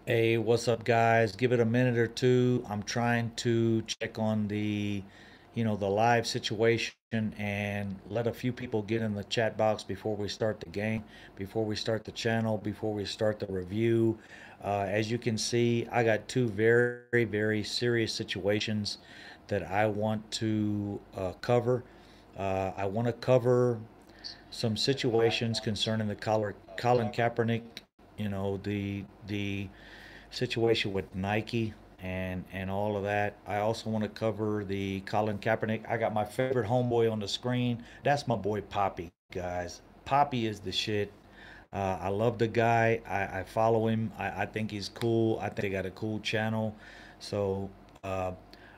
Hey, what's up, guys? Give it a minute or two. I'm trying to check on the live situation and let a few people get in the chat box before we start the game, before we start the channel, before we start the review. As you can see, I got two very, very serious situations that I want to cover. I want to cover some situations concerning the Colin Kaepernick, the situation with Nike and all of that. I also want to cover the Colin Kaepernick. I got my favorite homeboy on the screen. That's my boy Poppy, guys. Poppy is the shit. I love the guy. I follow him. I think he's cool. I think they got a cool channel. So uh,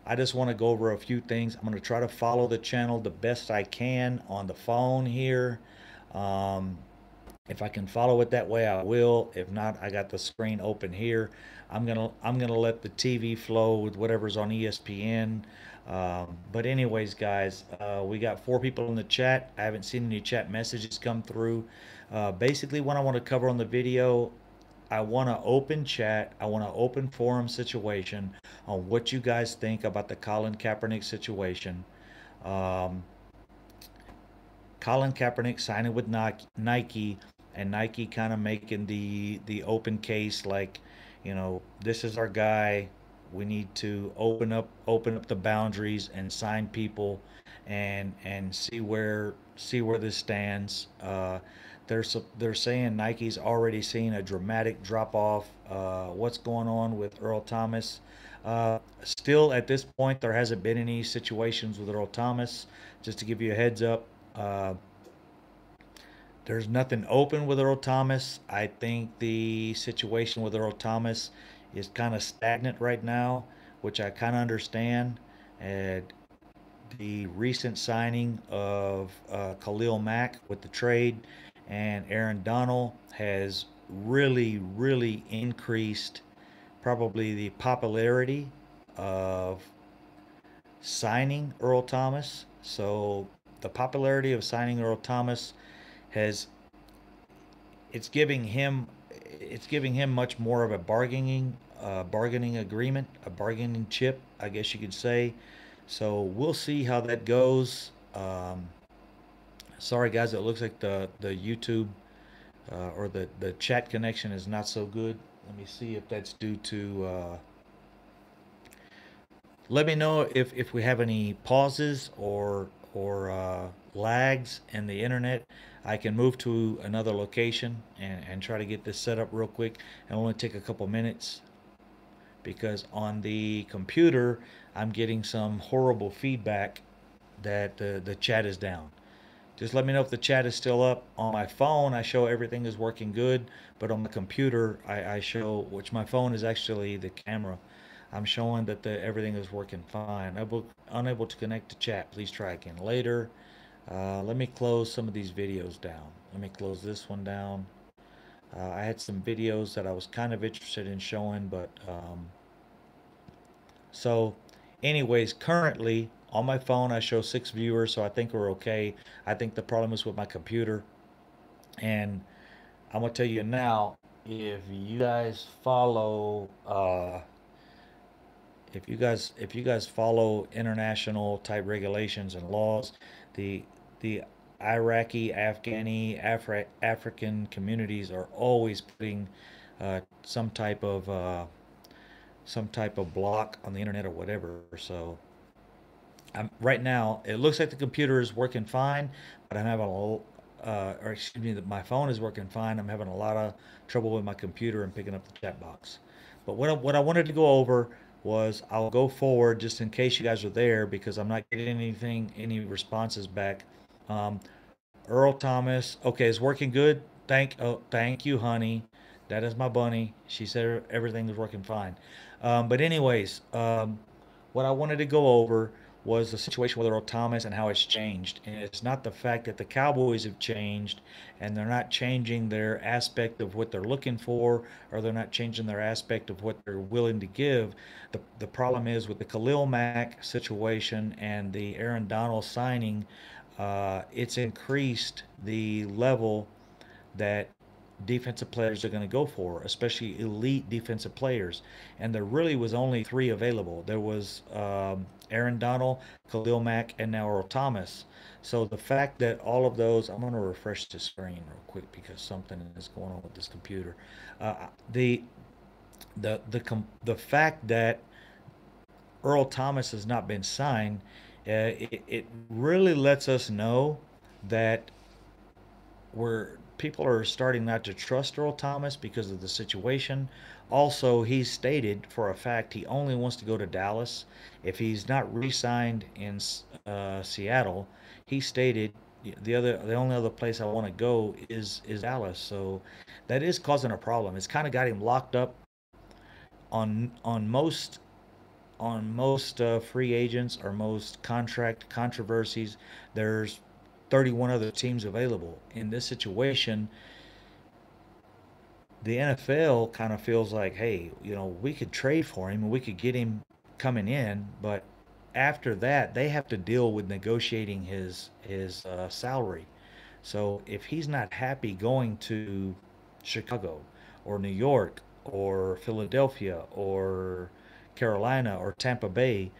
I just want to go over a few things. I'm going to try to follow the channel the best I can on the phone here. Um, if I can follow it that way, I will. If not, I got the screen open here. I'm gonna let the TV flow with whatever's on ESPN. But anyways, guys, we got four people in the chat. I haven't seen any chat messages come through. Basically, what I want to cover on the video, I want to open chat. I want to open forum situation on what you guys think about the Colin Kaepernick situation. Um, Colin Kaepernick signing with Nike, and Nike kind of making the open case like, this is our guy. We need to open up the boundaries and sign people, and see where this stands. They're saying Nike's already seen a dramatic drop off. What's going on with Earl Thomas? Still, at this point, there hasn't been any situations with Earl Thomas. Just to give you a heads up, uh, there's nothing open with Earl Thomas. I think the situation with Earl Thomas is kind of stagnant right now, which I kind of understand. And the recent signing of Khalil Mack with the trade and Aaron Donald has really, really increased probably the popularity of signing Earl Thomas. So the popularity of signing Earl Thomas has it's giving him it's giving him much more of a bargaining agreement, a bargaining chip, I guess you could say. So we'll see how that goes. Sorry guys, it looks like the YouTube or the chat connection is not so good. Let me see if that's due to let me know if we have any pauses or lags in the internet. I can move to another location and try to get this set up real quick. It'll only take a couple minutes because on the computer I'm getting some horrible feedback that the chat is down. Just let me know if the chat is still up. On my phone, I show everything is working good, but on the computer, I show, which my phone is actually the camera. I'm showing that everything is working fine. Unable to connect to chat. Please try again later. Let me close some of these videos down. Let me close this one down. I had some videos that I was kind of interested in showing, but so, anyways, currently on my phone I show 6 viewers, so I think we're okay. I think the problem is with my computer, and I'm gonna tell you now, if you guys follow, if you guys follow international type regulations and laws, the Iraqi, African communities are always putting uh, some type of uh, some type of block on the internet or whatever. So right now, it looks like the computer is working fine, but I'm having or excuse me, that my phone is working fine. I'm having a lot of trouble with my computer and picking up the chat box. But what I wanted to go over was I'll go forward just in case you guys are there because I'm not getting any responses back. Um, Earl Thomas, okay, is working good. Thank you, honey. That is my bunny. She said everything is working fine. But anyways, what I wanted to go over was the situation with Earl Thomas and how it's changed. And it's not the fact that the Cowboys have changed and they're not changing their aspect of what they're looking for or they're not changing their aspect of what they're willing to give. The problem is with the Khalil Mack situation and the Aaron Donald signing, it's increased the level that defensive players are going to go for, especially elite defensive players. And there really was only three available. There was Aaron Donald, Khalil Mack, and now Earl Thomas. So the fact that all of those, I'm going to refresh the screen real quick because something is going on with this computer. Uh, the the fact that Earl Thomas has not been signed, it really lets us know that where people are starting not to trust Earl Thomas because of the situation. Also, he's stated for a fact he only wants to go to Dallas. If he's not re-signed in Seattle, he stated the only other place I want to go is Dallas. So that is causing a problem. It's kind of got him locked up on most free agents or most contract controversies. There's 31 other teams available. In this situation, the NFL kind of feels like, hey, we could trade for him and we could get him coming in, but after that, they have to deal with negotiating his salary. So if he's not happy going to Chicago or New York or Philadelphia or Carolina or Tampa Bay,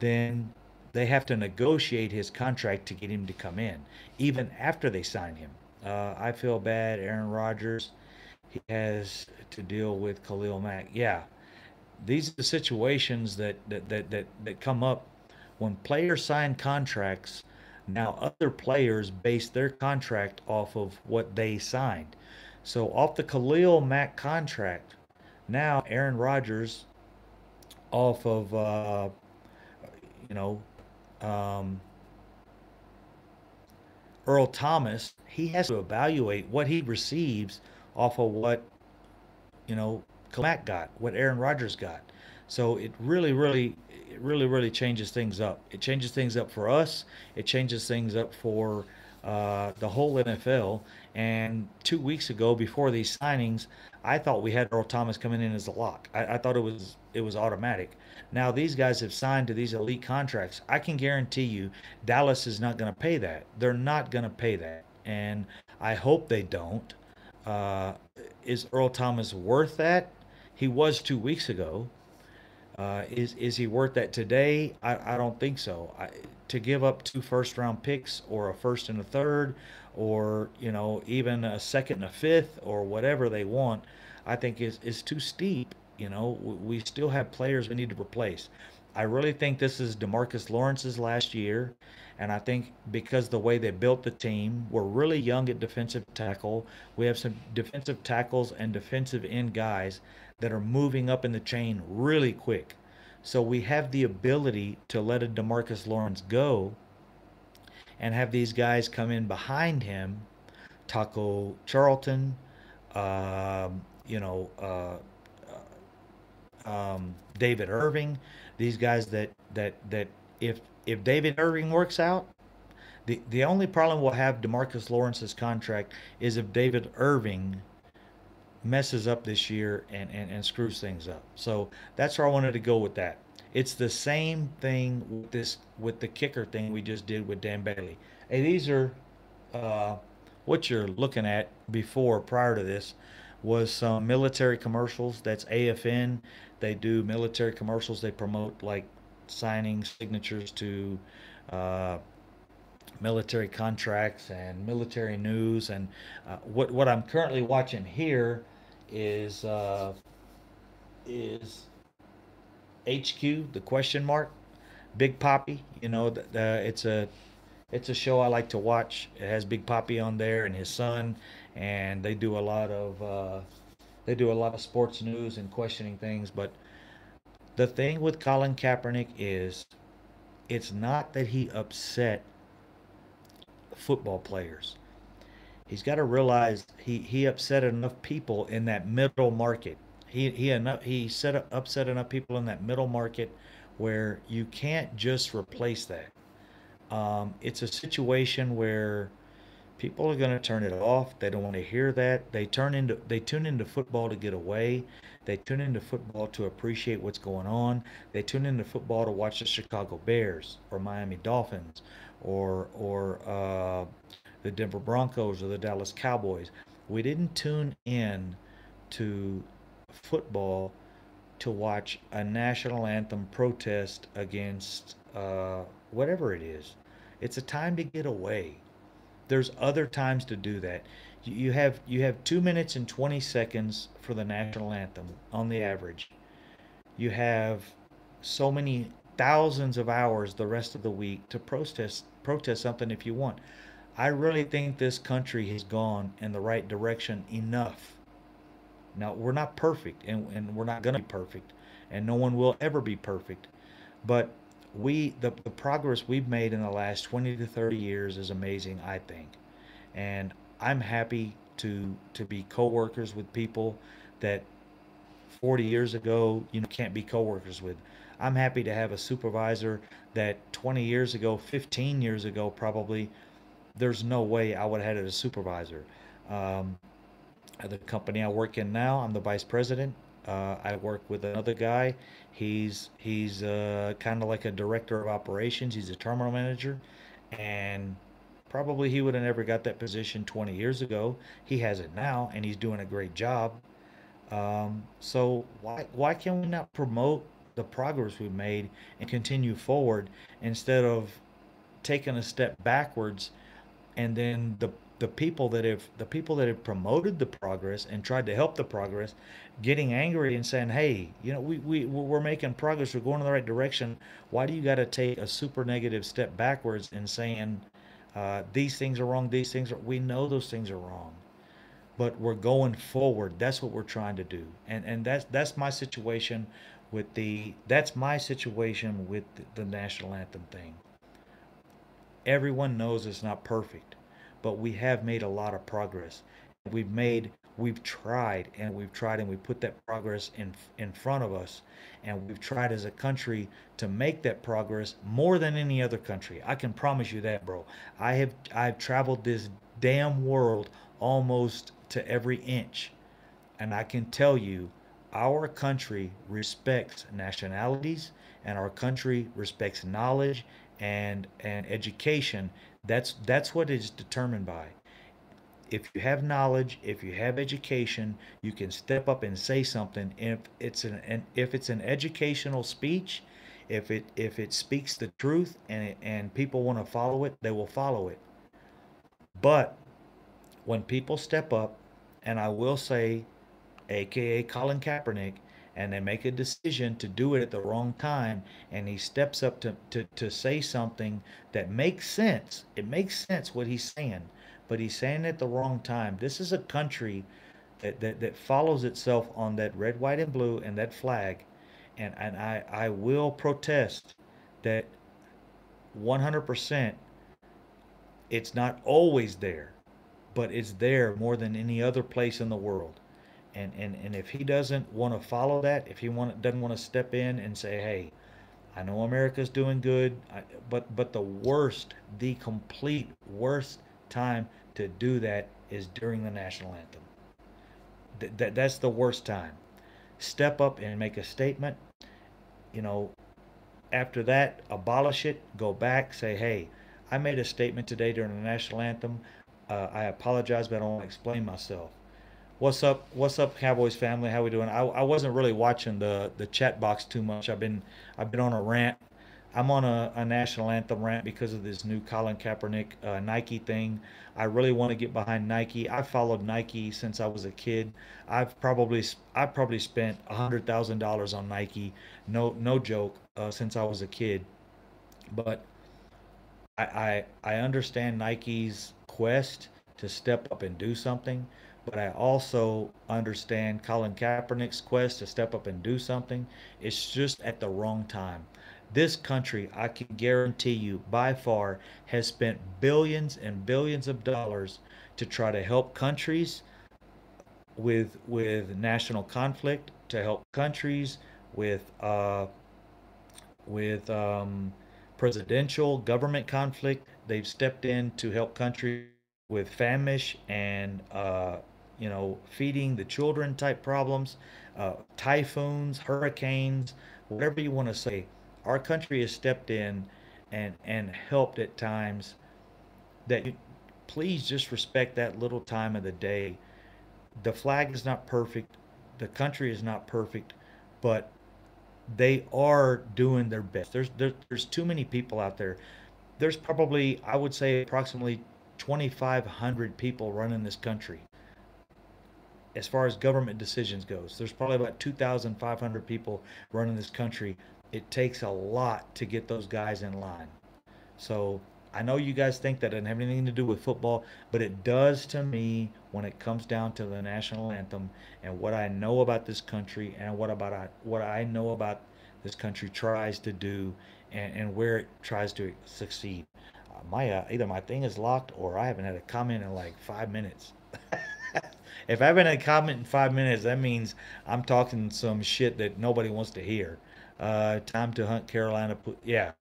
then they have to negotiate his contract to get him to come in, even after they sign him. I feel bad. Aaron Rodgers, he has to deal with Khalil Mack. Yeah, these are the situations that come up when players sign contracts. Now other players base their contract off of what they signed. So off the Khalil Mack contract, now Aaron Rodgers off of you know um, Earl Thomas, he has to evaluate what he receives off of what Mack got, what Aaron Rodgers got. So it really changes things up. It changes things up for us. It changes things up for the whole NFL. And 2 weeks ago, before these signings, I thought we had Earl Thomas coming in as a lock. I thought it was automatic. Now these guys have signed to these elite contracts. I can guarantee you, Dallas is not going to pay that. They're not going to pay that, and I hope they don't. Uh, is Earl Thomas worth that? He was 2 weeks ago. Is he worth that today? I don't think so. To give up two first round picks or a first and a third, or even a second and a fifth or whatever they want, I think is too steep. We still have players we need to replace. I really think this is DeMarcus Lawrence's last year, and I think because the way they built the team, we're really young at defensive tackle. We have some defensive tackles and defensive end guys that are moving up in the chain really quick. So we have the ability to let a DeMarcus Lawrence go and have these guys come in behind him, Taco Charlton, um, you know, David Irving, these guys that if David Irving works out, the only problem we'll have DeMarcus Lawrence's contract is if David Irving messes up this year and screws things up. So that's where I wanted to go with that. It's the same thing with the kicker thing we just did with Dan Bailey. Hey, these are uh, what you're looking at before prior to this was some military commercials. That's AFN. They do military commercials. They promote like signing signatures to uh, military contracts and military news. And what I'm currently watching here is uh, is HQ, the question mark, Big Poppy. It's a show I like to watch. It has Big Poppy on there and his son, and they do a lot of sports news and questioning things. But the thing with Colin Kaepernick is it's not that he upset football players. He's got to realize he upset enough people in that middle market. He upset enough people in that middle market where you can't just replace that. It's a situation where people are going to turn it off. They don't want to hear that. They tune into football to get away. They tune into football to appreciate what's going on. They tune into football to watch the Chicago Bears or Miami Dolphins or the Denver Broncos or the Dallas Cowboys. We didn't tune in to football to watch a national anthem protest against whatever it is. It's a time to get away. There's other times to do that. You have 2 minutes and 20 seconds for the national anthem on the average. You have so many thousands of hours the rest of the week to protest something if you want. I really think this country has gone in the right direction enough. Now, we're not perfect, and we're not going to be perfect, and no one will ever be perfect. But the progress we've made in the last 20 to 30 years is amazing, I think. And I'm happy to be coworkers with people that 40 years ago, can't be coworkers with. I'm happy to have a supervisor that 20 years ago, 15 years ago, probably there's no way I would have had it as a supervisor. Um, at the company I work in now, I'm the vice president. I work with another guy. He's kind of like a director of operations. He's a terminal manager, and probably he would have never got that position 20 years ago. He has it now, and he's doing a great job. So why can we not promote the progress we've made and continue forward instead of taking a step backwards, and then the people that have promoted the progress and tried to help the progress getting angry and saying, hey, we're making progress, we're going in the right direction. Why do you got to take a super negative step backwards and saying these things are wrong, these things are, we know those things are wrong, but we're going forward. That's what we're trying to do. And that's my situation with the national anthem thing. Everyone knows it's not perfect, but we have made a lot of progress. We've tried and we put that progress in front of us, and we've tried as a country to make that progress more than any other country. I can promise you that, bro. I've traveled this damn world almost to every inch, and I can tell you, our country respects nationalities, and our country respects knowledge and education. That's what it's determined by. If you have knowledge, if you have education, you can step up and say something. If it's an educational speech, if it speaks the truth and people want to follow it, they will follow it. But when people step up, and I will say, aka Colin Kaepernick, and they make a decision to do it at the wrong time, and he steps up to say something that makes sense. It makes sense what he's saying, but he's saying it at the wrong time. This is a country that follows itself on that red, white, and blue and that flag, and I will protest that 100%. It's not always there, but it's there more than any other place in the world. And if he doesn't want to follow that, if he doesn't want to step in and say, hey, I know America's doing good, but the complete worst time to do that is during the national anthem. That's the worst time. Step up and make a statement. You know, after that, abolish it. Go back. Say, hey, I made a statement today during the national anthem. I apologize, but I don't want to explain myself. What's up? What's up, Cowboys family? How we doing? I wasn't really watching the chat box too much. I've been on a rant. I'm on a national anthem rant because of this new Colin Kaepernick Nike thing. I really want to get behind Nike. I followed Nike since I was a kid. I've probably spent $100,000 on Nike. No joke. Since I was a kid, but I understand Nike's quest to step up and do something, but I also understand Colin Kaepernick's quest to step up and do something. It's just at the wrong time. This country, I can guarantee you, by far, has spent billions and billions of dollars to try to help countries with national conflict, to help countries with with presidential government conflict. They've stepped in to help countries with famish and feeding the children type problems, typhoons, hurricanes, whatever you want to say. Our country has stepped in and helped at times that please just respect that little time of the day The flag is not perfect, the country is not perfect, but they are doing their best. There's too many people out there. There's probably, I would say, approximately 2,500 people running this country as far as government decisions goes. There's probably about 2,500 people running this country. It takes a lot to get those guys in line. So I know you guys think that doesn't have anything to do with football, but it does to me when it comes down to the national anthem and what I know about this country and what I know about this country tries to do and where it tries to succeed. My either my thing is locked or I haven't had a comment in like 5 minutes. If I haven't had a comment in 5 minutes, that means I'm talking some shit that nobody wants to hear. Time to hunt Carolina. Yeah,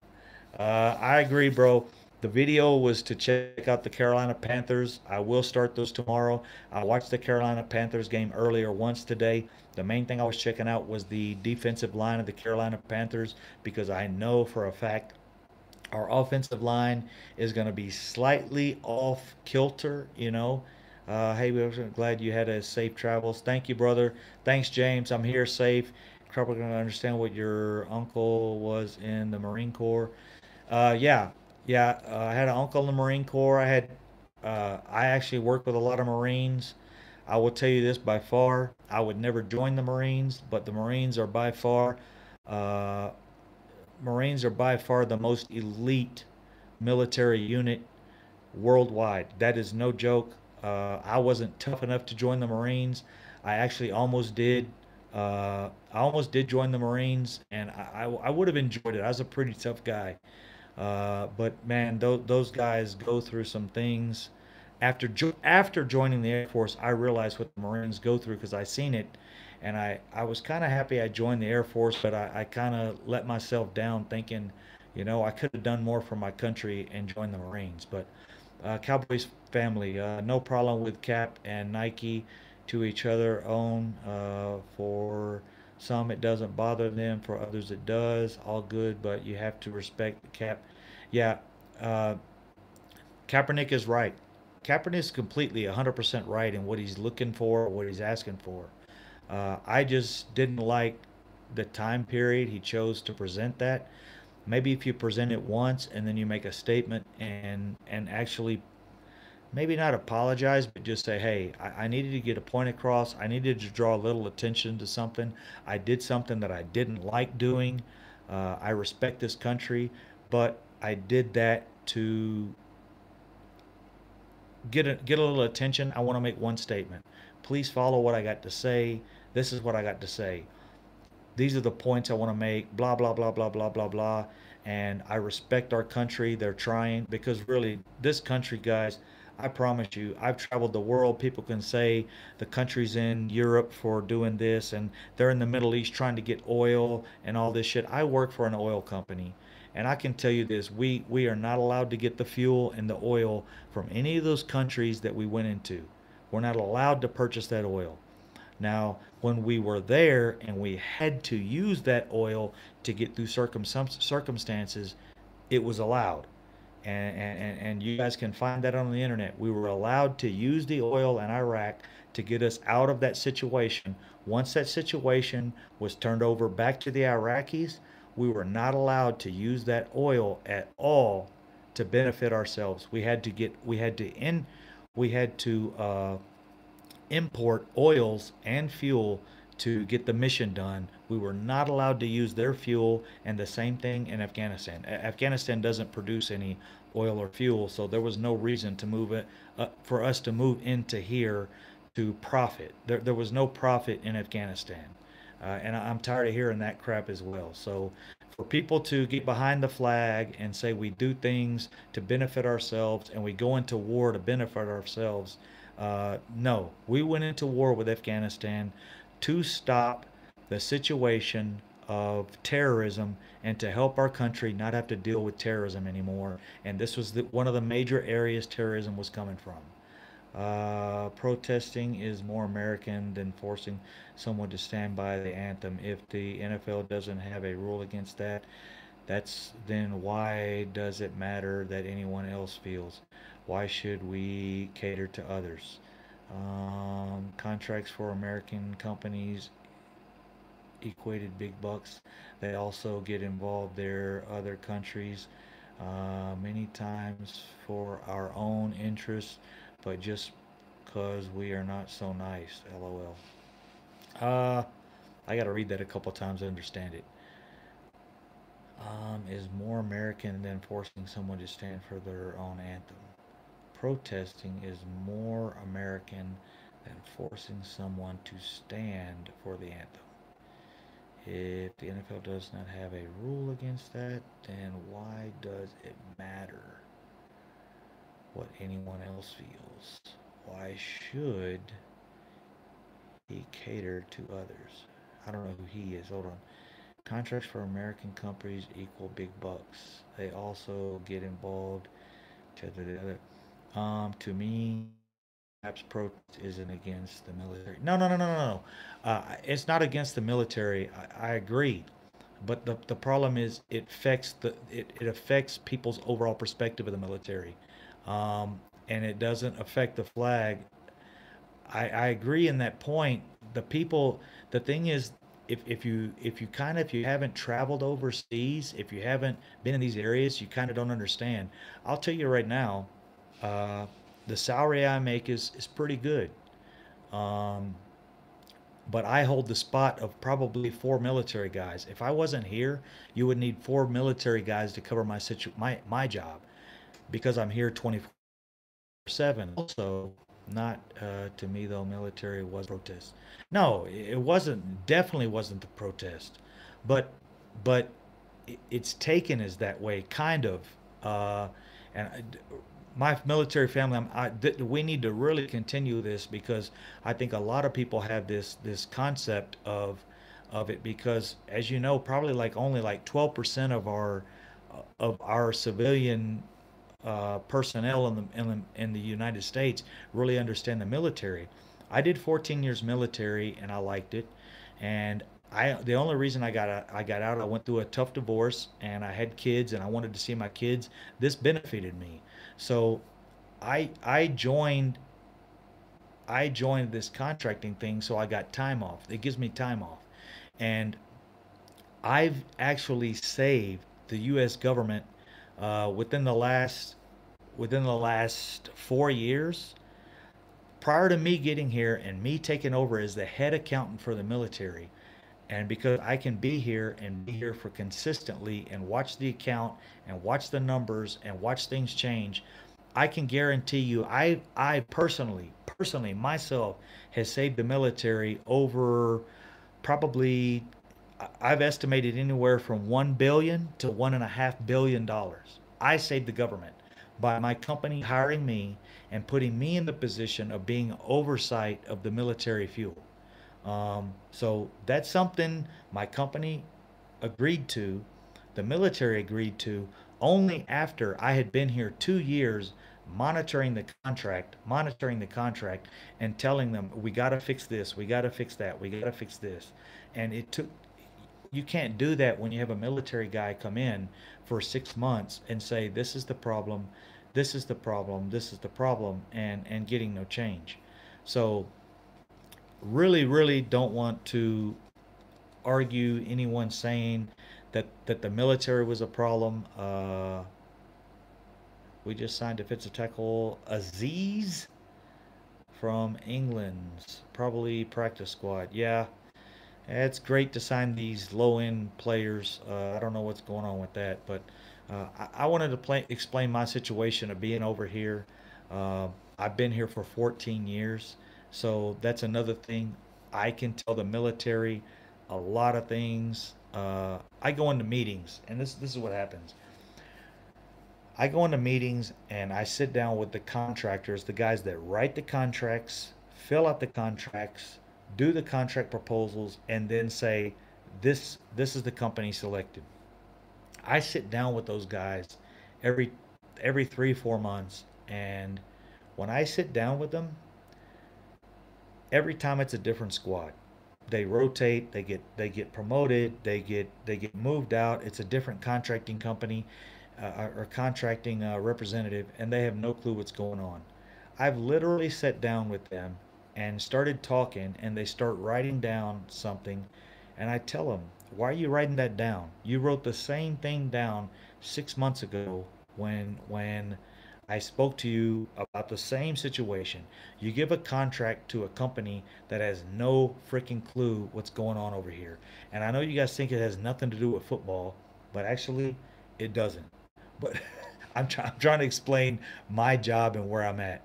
I agree, bro. The video was to check out the Carolina Panthers. I will start those tomorrow. I watched the Carolina Panthers game earlier once today. The main thing I was checking out was the defensive line of the Carolina Panthers because I know for a fact our offensive line is going to be slightly off kilter, you know. Hey, we're glad you had a safe travels. Thank you, brother. Thanks, James. I'm here safe. Probably going to understand what your uncle was in the Marine Corps. Yeah, yeah. I had an uncle in the Marine Corps. I actually worked with a lot of Marines. I will tell you this by far, I would never join the Marines, but the uh, Marines are by far the most elite military unit worldwide. That is no joke. I wasn't tough enough to join the Marines. I actually almost did. I almost did join the Marines, and I would have enjoyed it. I was a pretty tough guy. But man, those guys go through some things. After joining the Air Force, I realized what the Marines go through because I seen it, and I was kind of happy I joined the Air Force, but I kind of let myself down thinking, I could have done more for my country and joined the Marines. But Cowboys family, no problem with Cap and Nike to each other own. For some, it doesn't bother them. For others, it does. All good, but you have to respect the Cap. Yeah, uh, Kaepernick is right. Kaepernick is completely 100% right in what he's looking for, what he's asking for. I just didn't like the time period he chose to present that. Maybe if you present it once and then you make a statement and actually maybe not apologize, but just say, hey, I needed to get a point across. I needed to draw a little attention to something. I did something that I didn't like doing. I respect this country, but I did that to get a little attention. I want to make one statement. Please follow what I got to say. This is what I got to say. These are the points I want to make. Blah blah blah blah blah blah blah. And I respect our country. They're trying because really, this country, guys. I promise you, I've traveled the world. People can say the country's in Europe for doing this, and they're in the Middle East trying to get oil and all this shit. I work for an oil company, and I can tell you this: we are not allowed to get the fuel and the oil from any of those countries that we went into. We're not allowed to purchase that oil. Now, when we were there and we had to use that oil to get through circumstances, it was allowed. And you guys can find that on the internet. We were allowed to use the oil in Iraq to get us out of that situation. Once that situation was turned over back to the Iraqis, we were not allowed to use that oil at all to benefit ourselves. We had to import oils and fuel to get the mission done. We were not allowed to use their fuel, and the same thing in Afghanistan. Afghanistan doesn't produce any oil or fuel, so there was no reason to move it for us to move into here to profit. There was no profit in Afghanistan, and I'm tired of hearing that crap as well. So for people to get behind the flag and say we do things to benefit ourselves and we go into war to benefit ourselves, no, we went into war with Afghanistan to stop the situation of terrorism and to help our country not have to deal with terrorism anymore. And this was one of the major areas terrorism was coming from. Protesting is more American than forcing someone to stand by the anthem. If the NFL doesn't have a rule against that, that's then why does it matter that anyone else feels? Why should we cater to others? Contracts for American companies equated big bucks. They also get involved there, other countries, many times for our own interests, but just because we are not so nice. LOL. Uh, I got to read that a couple times to understand it. Is more American than forcing someone to stand for their own anthem. Protesting is more American than forcing someone to stand for the anthem. If the NFL does not have a rule against that, then why does it matter what anyone else feels? Why should he cater to others? I don't know who he is. Hold on. Contracts for American companies equal big bucks. They also get involved to the other. To me, perhaps protest isn't against the military. No, no, no, no, no, no. It's not against the military. I agree, but the problem is it affects people's overall perspective of the military, and it doesn't affect the flag. I agree in that point. The people, the thing is, if you haven't traveled overseas, if you haven't been in these areas, you kind of don't understand. I'll tell you right now, uh, the salary I make is pretty good. Um, but I hold the spot of probably four military guys. If I wasn't here, you would need four military guys to cover my job because I'm here 24/7. Also, not to me though, military was protest. No, it wasn't. Definitely wasn't the protest, but but it's taken as that way, kind of. And my military family, we need to really continue this because I think a lot of people have this concept of it because, as you know, probably like only like 12% of our civilian personnel in the United States really understand the military. I did 14 years military and I liked it, and the only reason I got out, I went through a tough divorce and I had kids and I wanted to see my kids. This benefited me, so I I joined I joined this contracting thing, so I got time off. It gives me time off, and I've actually saved the U.S. government within the last 4 years, prior to me getting here and me taking over as the head accountant for the military. And because I can be here and be here for consistently and watch the account and watch the numbers and watch things change, I can guarantee you, I personally myself has saved the military over probably, I've estimated anywhere from 1 billion to $1.5 billion. I saved the government by my company hiring me and putting me in the position of being oversight of the military fuel. So that's something my company agreed to, the military agreed to, only after I had been here 2 years monitoring the contract, and telling them we got to fix this, we got to fix that, we got to fix this. And it took, you can't do that when you have a military guy come in for 6 months and say this is the problem, this is the problem, this is the problem, and getting no change. So really don't want to argue anyone saying that the military was a problem. We just signed defensive tackle Aziz from England's probably practice squad. Yeah, it's great to sign these low end players. I don't know what's going on with that, but I wanted to explain my situation of being over here. Uh, I've been here for 14 years, so that's another thing. I can tell the military a lot of things. I go into meetings, and this is what happens. I go into meetings and I sit down with the contractors, the guys that write the contracts, fill out the contracts, do the contract proposals, and then say, this is the company selected. I sit down with those guys every every 3 4 months, and when I sit down with them, every time it's a different squad. They rotate, they get promoted, they get moved out. It's a different contracting company or contracting representative, and they have no clue what's going on. I've literally sat down with them and started talking, and they start writing down something, and I tell them, "Why are you writing that down? You wrote the same thing down 6 months ago when I spoke to you about the same situation. You give a contract to a company that has no freaking clue what's going on over here. And I know you guys think it has nothing to do with football, but actually, it doesn't. But I'm trying to explain my job and where I'm at.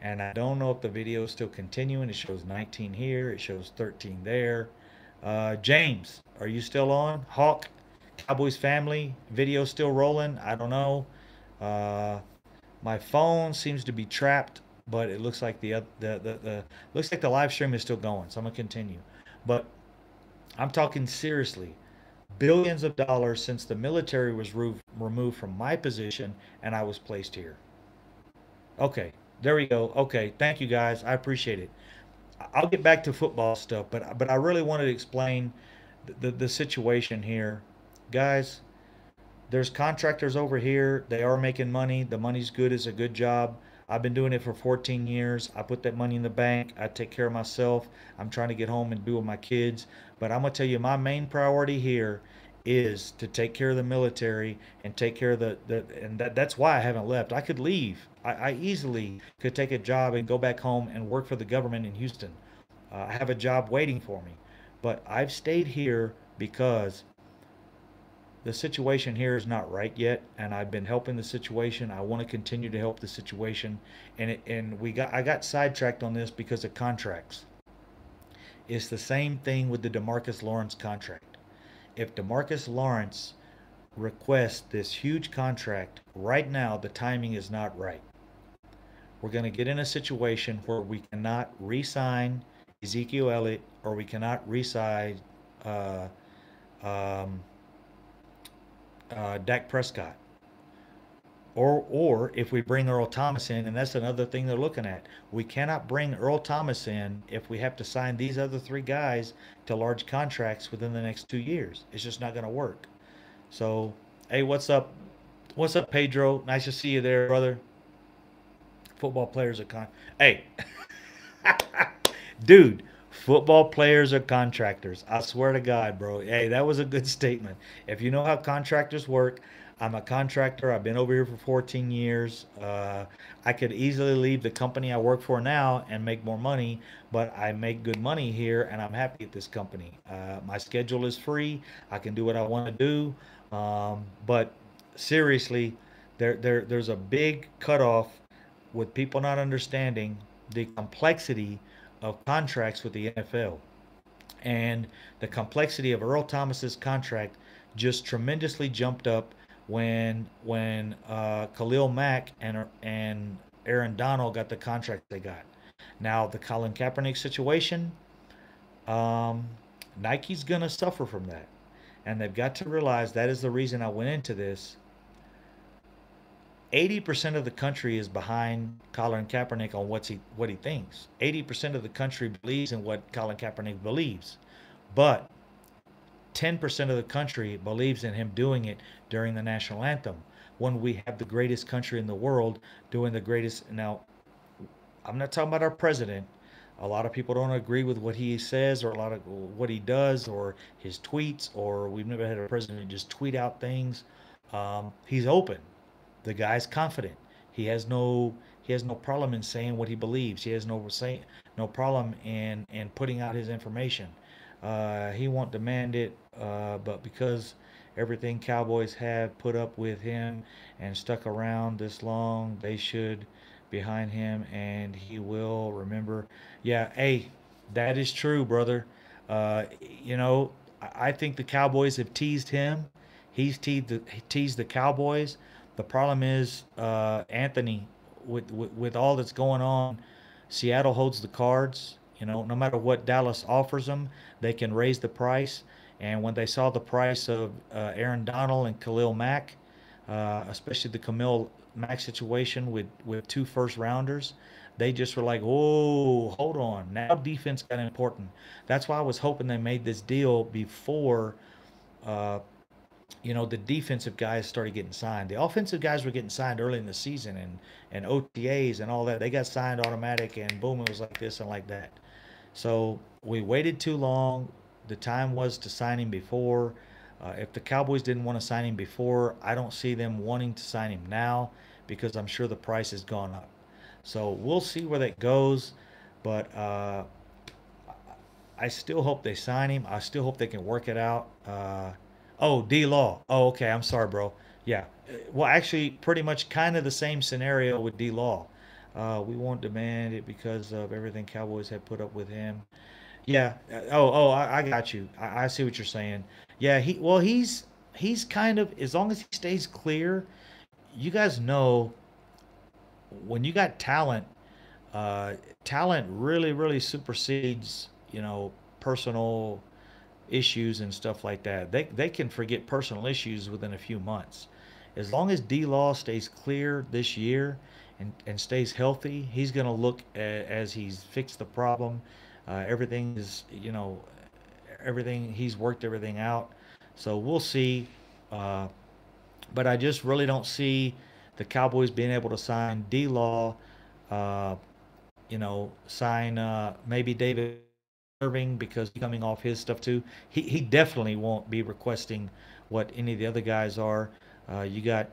And I don't know if the video is still continuing. It shows 19 here, it shows 13 there. James, are you still on? Hawk, Cowboys family, video still rolling? I don't know. Uh, my phone seems to be trapped, but it looks like the looks like the live stream is still going. So I'm gonna continue. But I'm talking seriously. Billions of dollars since the military was removed from my position and I was placed here. Okay, there we go. Okay, thank you guys. I appreciate it. I'll get back to football stuff, but I really wanted to explain the situation here, guys. There's contractors over here. They are making money. The money's good. It's a good job. I've been doing it for 14 years. I put that money in the bank. I take care of myself. I'm trying to get home and be with my kids. But I'm going to tell you, my main priority here is to take care of the military and take care of and that's why I haven't left. I could leave. I easily could take a job and go back home and work for the government in Houston. I have a job waiting for me. But I've stayed here because the situation here is not right yet, and I've been helping the situation. I want to continue to help the situation, and I got sidetracked on this because of contracts. It's the same thing with the DeMarcus Lawrence contract. If DeMarcus Lawrence requests this huge contract right now, the timing is not right. We're going to get in a situation where we cannot re-sign Ezekiel Elliott, or we cannot re-sign uh, um, Dak Prescott. Or if we bring Earl Thomas in, and that's another thing they're looking at. We cannot bring Earl Thomas in if we have to sign these other three guys to large contracts within the next 2 years. It's just not going to work. So, hey, what's up? What's up, Pedro? Nice to see you there, brother. Football players are Hey, dude, football players are contractors. I swear to God, bro. Hey, that was a good statement. If you know how contractors work, I'm a contractor. I've been over here for 14 years. I could easily leave the company I work for now and make more money, but I make good money here and I'm happy at this company. My schedule is free. I can do what I want to do. But seriously, there's a big cutoff with people not understanding the complexity of contracts with the NFL. And the complexity of Earl Thomas's contract just tremendously jumped up when Khalil Mack and Aaron Donald got the contract they got. Now the Colin Kaepernick situation, um, Nike's gonna suffer from that, and they've got to realize that is the reason I went into this. 80% of the country is behind Colin Kaepernick on what he thinks. 80% of the country believes in what Colin Kaepernick believes, but 10% of the country believes in him doing it during the national anthem when we have the greatest country in the world doing the greatest. Now, I'm not talking about our president. A lot of people don't agree with what he says or a lot of what he does or his tweets, or we've never had a president just tweet out things. He's open. The guy's confident. He has no problem in saying what he believes. He has no problem in putting out his information. He won't demand it, but because everything Cowboys have put up with him and stuck around this long, they should behind him, and he will remember. Yeah, hey, that is true, brother. Uh, you know, I think the Cowboys have teased him. He teased the Cowboys. The problem is, Anthony, with all that's going on, Seattle holds the cards. You know, no matter what Dallas offers them, they can raise the price. And when they saw the price of Aaron Donald and Khalil Mack, especially the Khalil Mack situation with two first rounders, they just were like, "Oh, hold on, now defense got important." That's why I was hoping they made this deal before uh, the defensive guys started getting signed. The offensive guys were getting signed early in the season and OTAs and all that. They got signed automatic and boom, it was like this and like that. So we waited too long. The time was to sign him before. If the Cowboys didn't want to sign him before, I don't see them wanting to sign him now because I'm sure the price has gone up. So we'll see where that goes. But I still hope they sign him. I still hope they can work it out. Oh, D Law. Oh, okay. I'm sorry, bro. Yeah. Well, actually, pretty much kind of the same scenario with D Law. We won't demand it because of everything Cowboys have put up with him. Yeah. I got you. I see what you're saying. Yeah. He's kind of, as long as he stays clear. You guys know when you got talent, uh, talent really supersedes personal issues and stuff like that. They can forget personal issues within a few months. As long as D Law stays clear this year and stays healthy, he's going to look as he's fixed the problem. Everything is, everything he's worked everything out. So we'll see. Uh, but I just really don't see the Cowboys being able to sign D Law. Uh, sign maybe David Irving because he's coming off his stuff too. He definitely won't be requesting what any of the other guys are. You got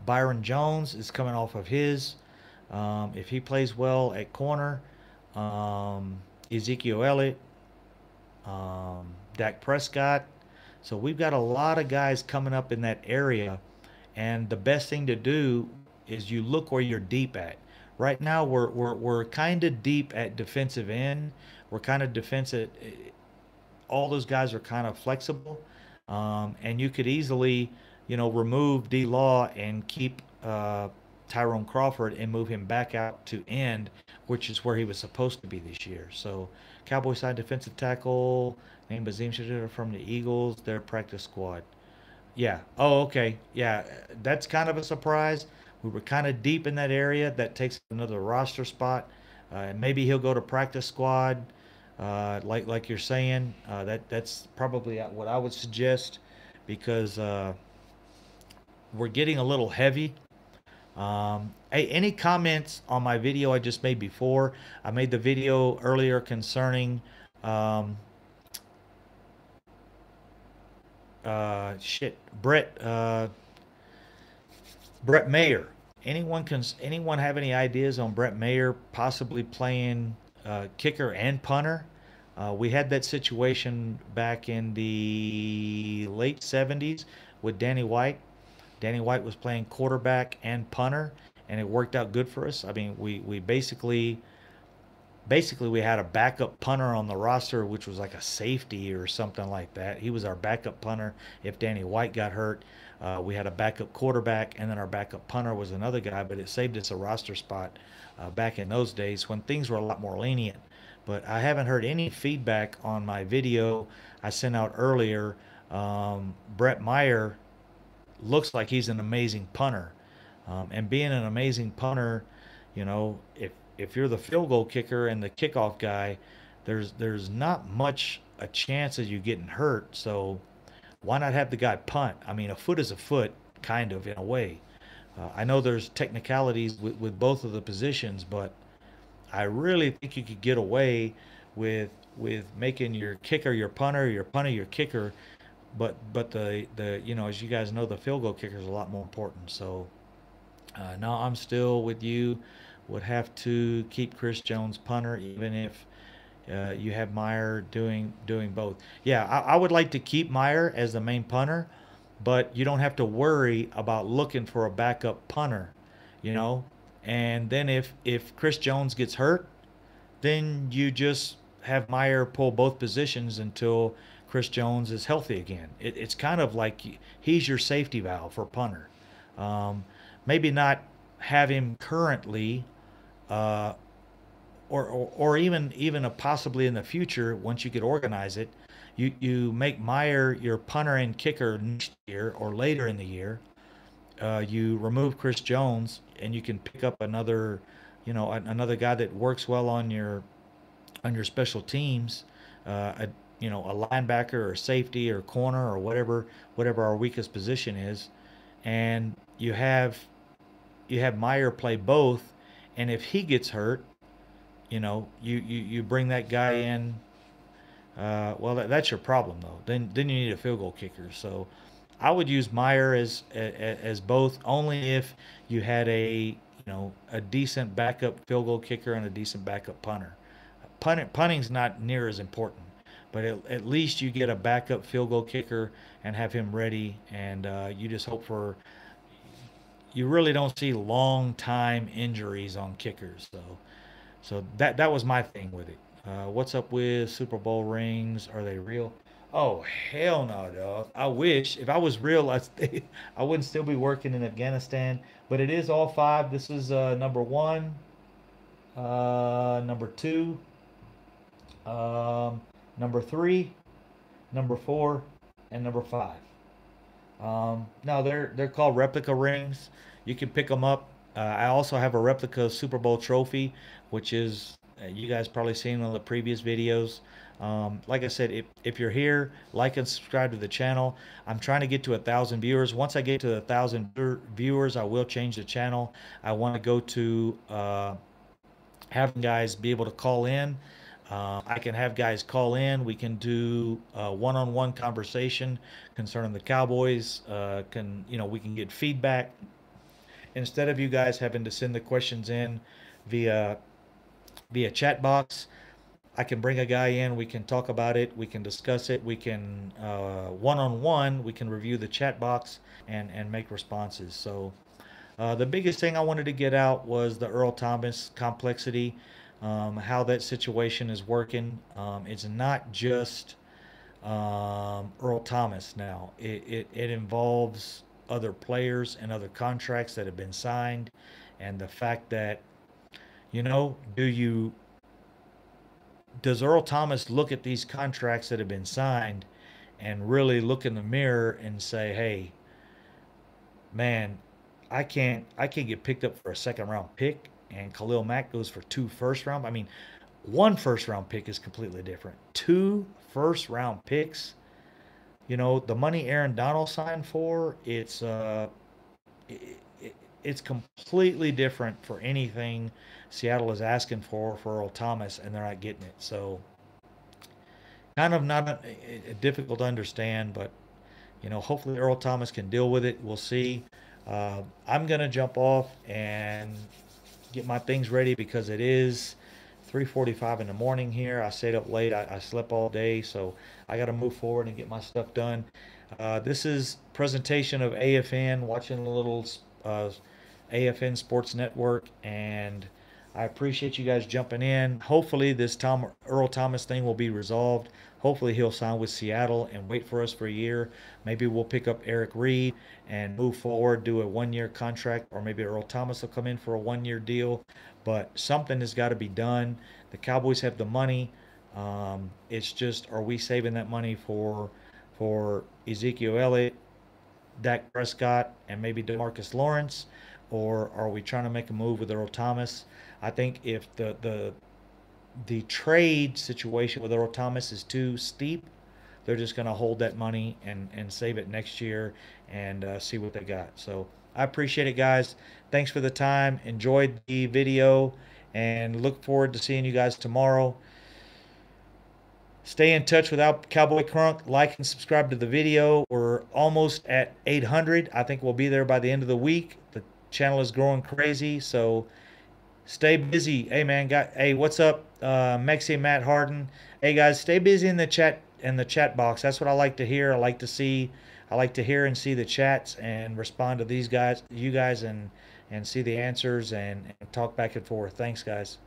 Byron Jones is coming off of his. If he plays well at corner, Ezekiel Elliott, Dak Prescott. So we've got a lot of guys coming up in that area, and the best thing to do is you look where you're deep at. Right now, we're kind of deep at defensive end. We're kind of defensive. All those guys are kind of flexible, and you could easily, remove D Law and keep Tyrone Crawford and move him back out to end, which is where he was supposed to be this year. So, Cowboy side defensive tackle named Bazim Shadida from the Eagles, their practice squad. Yeah. Oh, okay. Yeah, that's kind of a surprise. We were kind of deep in that area. That takes another roster spot. Maybe he'll go to practice squad, like you're saying. That's probably what I would suggest because we're getting a little heavy. Hey, any comments on my video I just made before? I made the video earlier concerning um, shit, Brett Mayer. Anyone have any ideas on Brett Mayer possibly playing kicker and punter? We had that situation back in the late 70s with Danny White. Danny White was playing quarterback and punter, and it worked out good for us. I mean, we basically we had a backup punter on the roster, which was like a safety or something like that. He was our backup punter if Danny White got hurt. We had a backup quarterback, and then our backup punter was another guy, but it saved us a roster spot back in those days when things were a lot more lenient. But I haven't heard any feedback on my video I sent out earlier. Brett Meyer looks like he's an amazing punter. And being an amazing punter, if you're the field goal kicker and the kickoff guy, there's not much a chance of you getting hurt. So why not have the guy punt? I mean, a foot is a foot, kind of in a way. I know there's technicalities with both of the positions, but I really think you could get away with making your kicker your punter, your punter your kicker. But the as you guys know, the field goal kicker is a lot more important. So no, I'm still with you. Would have to keep Chris Jones punter, even if you have Meyer doing both. Yeah, I would like to keep Meyer as the main punter, but you don't have to worry about looking for a backup punter, you know. And then if Chris Jones gets hurt, then you just have Meyer pull both positions until Chris Jones is healthy again. It's kind of like he's your safety valve for punter. Um, Maybe not have him currently, uh, or even possibly in the future once you could organize it. You make Meyer your punter and kicker next year or later in the year. You remove Chris Jones and you can pick up another, another guy that works well on your special teams. a linebacker or safety or corner or whatever our weakest position is, and you have Meyer play both, and if he gets hurt, you bring that guy in. Well, that's your problem though. Then you need a field goal kicker. So I would use Meyer as both only if you had a decent backup field goal kicker and a decent backup punter. Punting's not near as important, but at least you get a backup field goal kicker and have him ready, and you just hope for you really don't see long time injuries on kickers. So that was my thing with it. What's up with Super Bowl rings? Are they real? Oh hell no, dog. I wish if I was real, I wouldn't still be working in Afghanistan. But it is all five. This is number one, number two, um, number three, number four, and number five. No, they're called replica rings. You can pick them up. I also have a replica Super Bowl trophy, which is you guys probably seen on the previous videos. Like I said, if you're here, like and subscribe to the channel. I'm trying to get to 1,000 viewers. Once I get to 1,000 viewers, I will change the channel. I want to go to having guys be able to call in. I can have guys call in. We can do one-on-one conversation concerning the Cowboys. We can get feedback instead of you guys having to send the questions in via chat box. I can bring a guy in. We can talk about it. We can discuss it. We can one-on-one. We can review the chat box and make responses. So the biggest thing I wanted to get out was the Earl Thomas complexity, how that situation is working. It's not just Earl Thomas now. It involves other players and other contracts that have been signed, and the fact that does Earl Thomas look at these contracts that have been signed and really look in the mirror and say, hey, man, I can't get picked up for a second round pick, and Khalil Mack goes for 2 first round. I mean, 1 first round pick is completely different. 2 first round picks, the money Aaron Donald signed for, it's completely different for anything Seattle is asking for Earl Thomas, and they're not getting it. So kind of not difficult to understand, but hopefully Earl Thomas can deal with it. We'll see. I'm gonna jump off and get my things ready because it is 3:45 in the morning here. I stayed up late. I slept all day, so I got to move forward and get my stuff done. This is presentation of AFN, watching a little AFN Sports Network, and I appreciate you guys jumping in. Hopefully this Earl Thomas thing will be resolved. Hopefully he'll sign with Seattle and wait for us for a year. Maybe we'll pick up Eric Reed and move forward, do a 1-year contract, or maybe Earl Thomas will come in for a 1-year deal. But something has got to be done. The Cowboys have the money. It's just, are we saving that money for Ezekiel Elliott, Dak Prescott, and maybe DeMarcus Lawrence, or are we trying to make a move with Earl Thomas? I think if the trade situation with Earl Thomas is too steep, they're just going to hold that money and save it next year and see what they got. So I appreciate it, guys. Thanks for the time. Enjoyed the video and look forward to seeing you guys tomorrow. Stay in touch with Cowboy Crunk. Like and subscribe to the video. We're almost at 800. I think we'll be there by the end of the week. The channel is growing crazy, so stay busy. Hey man, hey, what's up, Mexi Matt Harden? Hey guys, stay busy in the chat box. That's what I like to hear. I like to hear and see the chats and respond to you guys, and see the answers and talk back and forth. Thanks, guys.